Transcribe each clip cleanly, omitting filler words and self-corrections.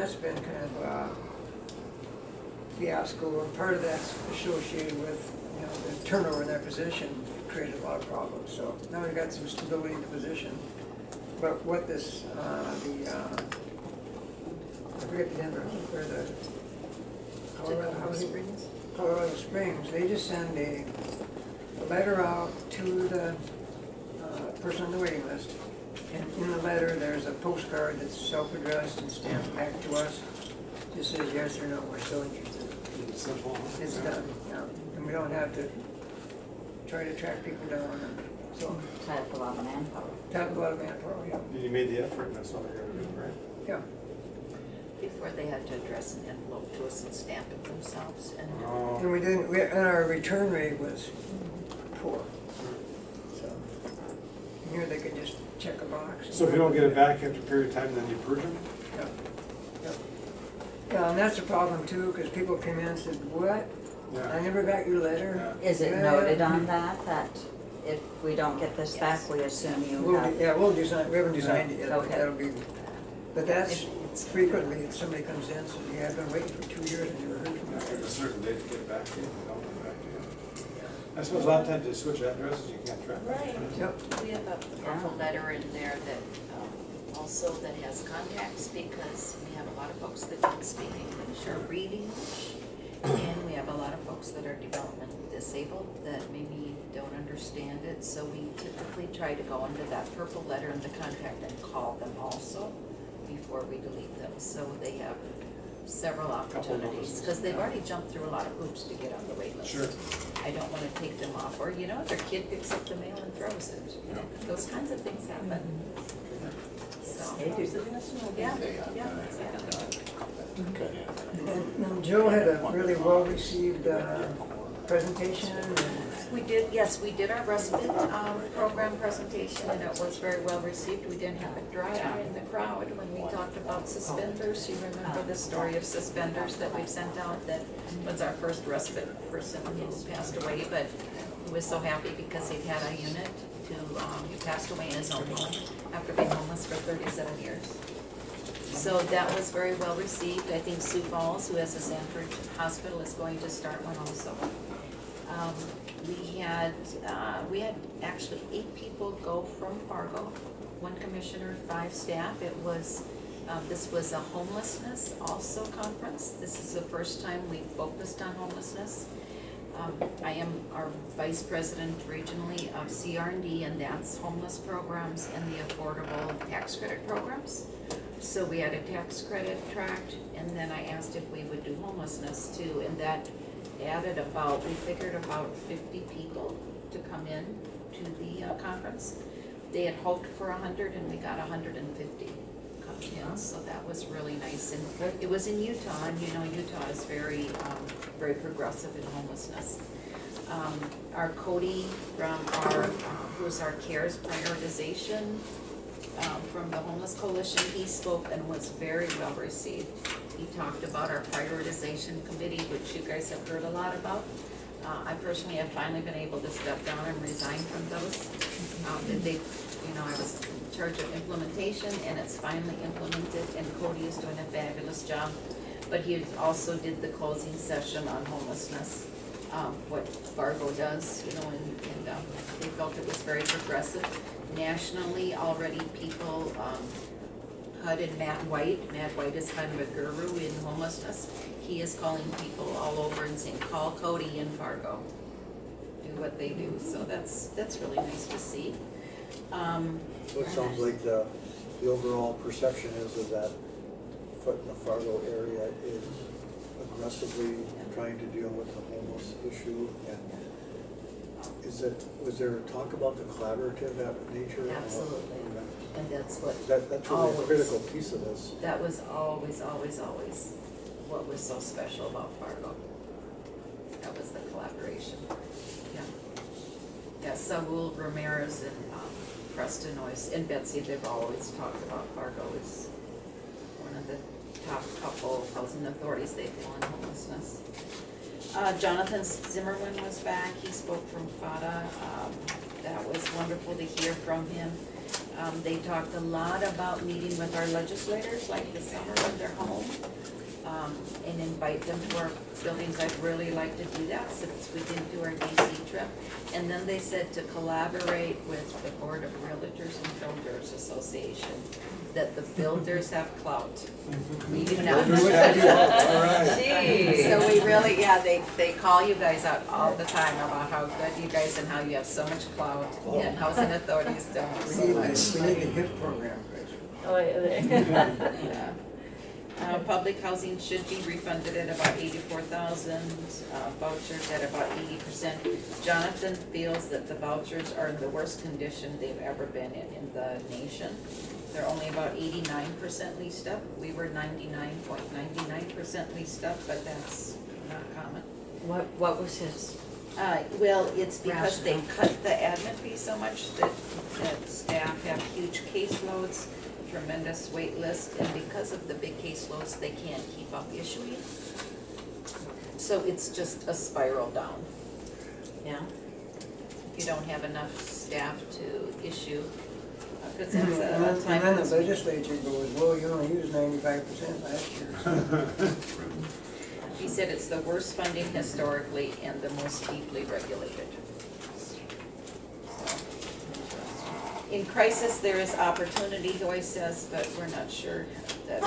that's been kind of a fiasco, and part of that's associated with, you know, the turnover in that position created a lot of problems. So now we've got some stability in the position. But what this, I forget the Denver, or the Colorado Springs, they just send a letter out to the person on the waiting list. And in the letter, there's a postcard that's self-addressed and stamped back to us. Just says yes or no, we're still interested. Simple. It's done, yeah. And we don't have to try to track people down. And so, Tie up a lot of manpower. tap a lot of manpower, yeah. You made the effort, and that's all they're gonna do, right? Yeah. Before they had to address an envelope to us and stamp it themselves, and Oh. And we didn't, and our return rate was poor. So, here they could just check a box. So if you don't get it back after a period of time, then you purge them? Yeah, yeah. Yeah, and that's a problem too, because people come in and said, what? I Yeah. never got your letter. Is it Yeah. noted on that if we don't get this back, we assume you have? Yeah, we'll design, we haven't designed it yet, but Okay. that'll be, but that's frequently, if somebody comes in and says, yeah, I've been waiting for 2 years and never heard from After a you. certain date to get back to you, they don't get back to you. I suppose a lot of times they switch addresses, you can't track. Right. Yep, we have a purple letter in there that also that has contacts, because we have a lot of folks that don't speak English or read English. And we have a lot of folks that are developmentally disabled that maybe don't understand it, so we typically try to go into that purple letter in the contact and call them also before we delete them, so they have several opportunities, because they've already jumped through a lot of hoops to get on the wait list. Sure. I don't wanna take them off, or you know, their kid picks up the mail and throws it, you know, those kinds of things happen. So, They do. yeah, yeah, exactly. and Joe had a really well-received presentation, and We did, yes, we did our respite program presentation, and it was very well received. We didn't have a dry eye in the crowd when we talked about suspenders. You remember the story of suspenders that we've sent out? That was our first respite person who passed away, but he was so happy because he'd had a unit to, he passed away in his own home after being homeless for 37 years. So that was very well received. I think Sioux Falls, who has a Sanford Hospital, is going to start one also. We had actually 8 people go from Fargo, 1 commissioner, 5 staff. It was, this was a homelessness also conference. This is the first time we focused on homelessness. I am our vice president regionally of CR&D, and that's homeless programs and the affordable tax credit programs. So we had a tax credit tract, and then I asked if we would do homelessness too, and that added about, we figured about 50 people to come in to the conference. They had hoped for 100, and we got 150 coming in, so that was really nice. And it was in Utah, and you know Utah is very, very progressive in homelessness. Our Cody from our, who's our CARES prioritization from the Homeless Coalition, he spoke and was very well received. He talked about our prioritization committee, which you guys have heard a lot about. I personally have finally been able to step down and resign from those. I was in charge of implementation, and it's finally implemented, and Cody is doing a fabulous job. But he also did the closing session on homelessness, what Fargo does, and they felt it was very progressive. Nationally, already people, HUD and Matt White is kind of a guru in homelessness. He is calling people all over and saying, call Cody in Fargo, do what they do. So that's really nice to see. So it sounds like the overall perception is that foot in the Fargo area is aggressively trying to deal with the homeless issue. And was there talk about the collaborative nature? Absolutely. And that's what That's really a critical piece of this. That was always what was so special about Fargo. That was the collaboration. Yeah, Saul Ramirez and Preston always, and Betsy, they've always talked about Fargo as one of the top couple housing authorities they feel in homelessness. Jonathan Zimmerman was back. He spoke from FADA. That was wonderful to hear from him. They talked a lot about meeting with our legislators, like this summer when they're home, and invite them to our buildings. I'd really like to do that since we didn't do our DC trip. And then they said to collaborate with the Board of Realtors and Builders Association, that the builders have clout. We do not. Builders have clout, all right. Gee. So we really, yeah, they call you guys out all the time about how good you guys and how you have so much clout, and housing authorities don't We so need much. the gift program, Chris. Oh, yeah. Yeah. Public housing should be refunded at about 84,000, vouchers at about 80%. Jonathan feels that the vouchers are in the worst condition they've ever been in the nation. They're only about 89% leased up. We were 99.99% leased up, but that's not common. What was his? Well, it's because they cut the admin fee so much that staff have huge caseloads, tremendous wait list, and because of the big caseloads, they can't keep up issuing. So it's just a spiral down. Yeah. If you don't have enough staff to issue, because And it's then a time the consuming. legislature goes, well, you only used 95% last year. He said it's the worst funding historically and the most deeply regulated. In crisis, there is opportunity, he always says, but we're not sure that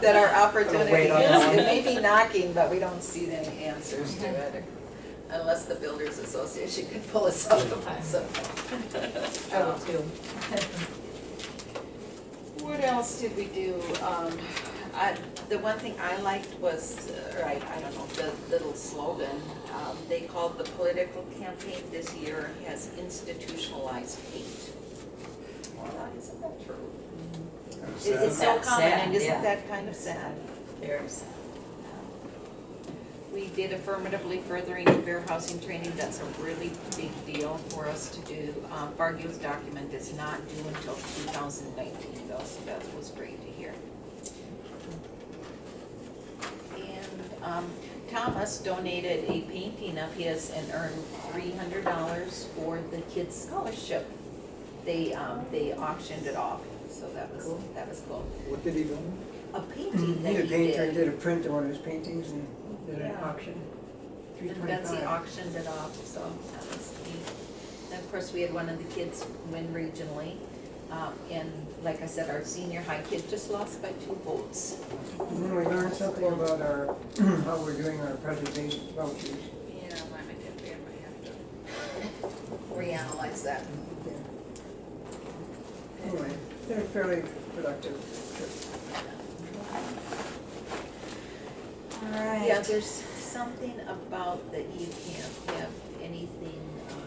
that our opportunity Wait on is. that one. It may be knocking, but we don't see any answers to it, unless the Builders Association can pull us out of it, so. I will too. What else did we do? The one thing I liked was, I don't know, the little slogan, they called the political campaign this year has institutionalized hate. Isn't that true? It's so That's common, sad, and isn't yeah. that kind of sad? Very sad. We did affirmatively furthering fair housing training, that's a really big deal for us to do. Fargo's document is not due until 2019 though, so that was great to hear. And Thomas donated a painting of his and earned $300 for the kids' scholarship. They auctioned it off, so that was cool. What did he do? A painting that He's a he painter, he did. did a print of one of his paintings and did an Yeah. auction. And Betsy $325. auctioned it off, so that was neat. And of course, we had one of the kids win regionally. And like I said, our senior high kid just lost by 2 votes. And then we learned something about our, how we're doing our presentation vouchers. Yeah, I might have to reanalyze that. Anyway, they're fairly productive trip. All right. Yeah, there's something about that you can't have anything,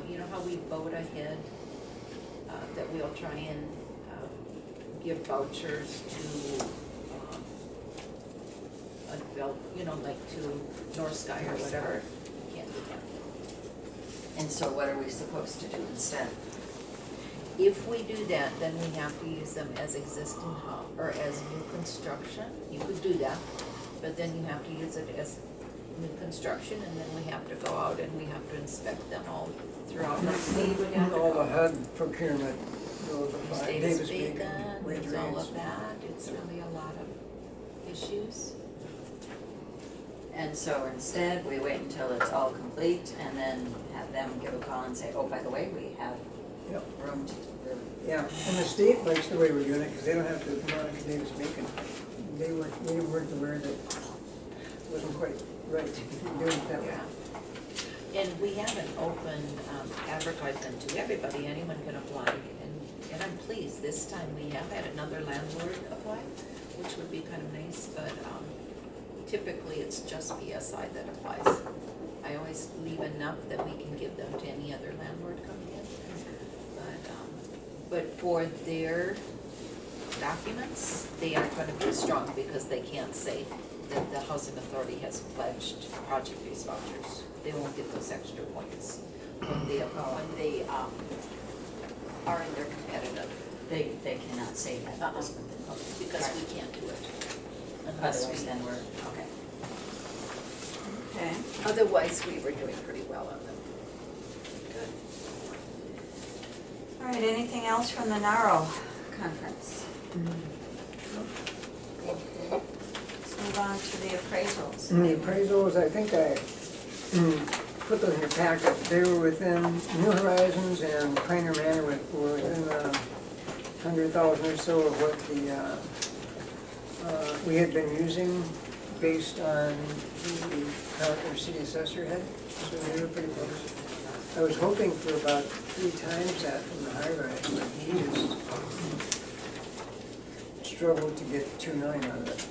you know how we vote ahead? That we'll try and give vouchers to, like to North Sky or whatever. Can't do that. And so what are we supposed to do instead? If we do that, then we have to use them as existing or as new construction. You could do that, but then you have to use it as new construction, and then we have to go out and we have to inspect them all throughout the state. We have to All the go. HUD procurement goes by Davis Davis Bacon, Bacon, wage it's all rates. of that. It's really a lot of issues. And so instead, we wait until it's all complete and then have them give a call and say, oh, by the way, we have Yep. room to really. Yeah, and the state likes the way we're doing it, because they don't have to monitor Davis Bacon. We weren't aware that it wasn't quite right if you do it that way. Yeah. And we have an open advertisement to everybody, anyone can apply. And I'm pleased, this time we have had another landlord apply, which would be kind of nice, but typically it's just BSI that applies. I always leave enough that we can give them to any other landlord coming in. But for their documents, they aren't going to be strong because they can't say that the housing authority has pledged project-based vouchers. They won't get those extra points when they are in their competitive. They cannot say that. Because we can't do it. Unless Otherwise, we, then we're, okay. Okay. otherwise, we were doing pretty well on them. Good. All right, anything else from the NARO conference? Let's move on to the appraisals. And the appraisals, I think I put those in your packet. They were within New Horizons and Pioneer Manor were within 100,000 or so of what the we had been using based on the current or city assessor had. So they were pretty close. I was hoping for about 3 times that from the high rise, but he just struggled to get 2 million out of it.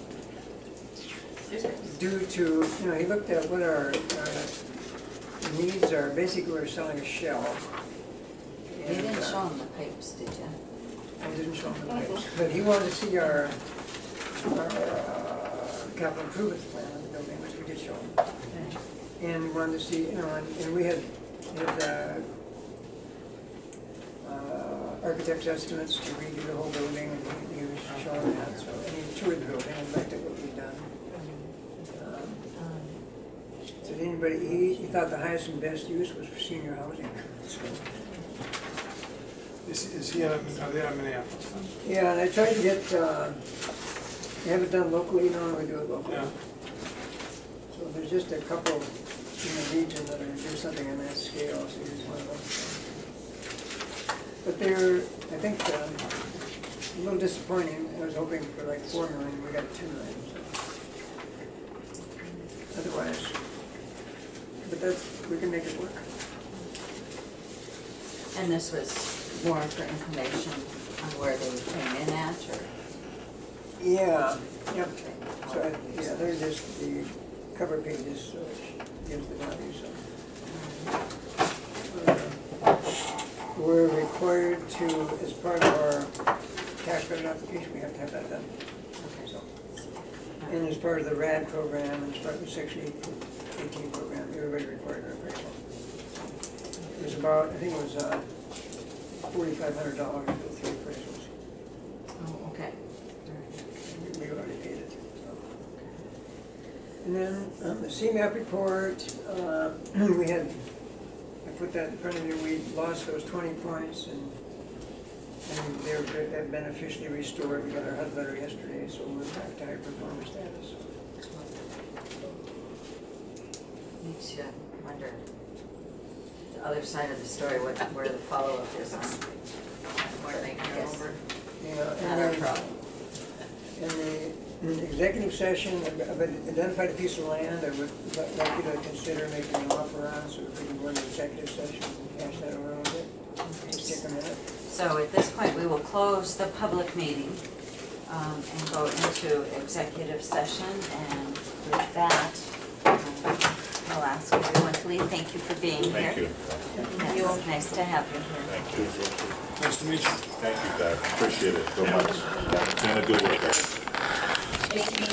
Due to, he looked at what our needs are. Basically, we're selling a shell. You didn't show him the pipes, did you? I didn't show him the pipes, but he wanted to see our capital improvements plan on the building, which we did show him. And we wanted to see, and we had architect's estimates to redo the whole building, and he was showing that, so, and he toured the building and liked what we'd done. So anybody, he thought the highest and best use was for senior housing. So, Is he are they out of Minneapolis then? yeah, and I tried to get, have it done locally, we do it locally. Yeah. So there's just a couple in the region that are doing something on that scale, so here's one of them. But they're, I think, a little disappointing. I was hoping for like 4 million, we got 2 million, so. Otherwise, but we can make it work. And this was more for information on where they came in at, or? Yeah, yep. So, they're just the cover pages, so it gives the value, so. We're required to, as part of our tax credit application, we have to have that done. Okay, so. And as part of the RAD program, and as part of the Section 18 program, everybody required an appraisal. It was about, I think it was $4,500 for the 3 appraisals. Oh, okay. We already paid it. So. And then the CMAP report, we had, I put that in front of you, we lost those 20 points and they've been officially restored. We got our HUD letter yesterday, so we're back to high performance status. Makes you wonder, the other side of the story, where the follow-up is on, where they can go over. Yeah, Not and our then problem. in the executive session, I've identified a piece of land I would like you to consider making an offer on, so if we can go into executive session and hash that over a little bit. Just take a minute. So at this point, we will close the public meeting and go into executive session. And with that, I'll ask everyone to leave. Thank you for being here. Thank you. It's nice to have you here. Thank you. Nice to meet you. Thank you, Doug. Appreciate it so much. Doing a good work. Thank you.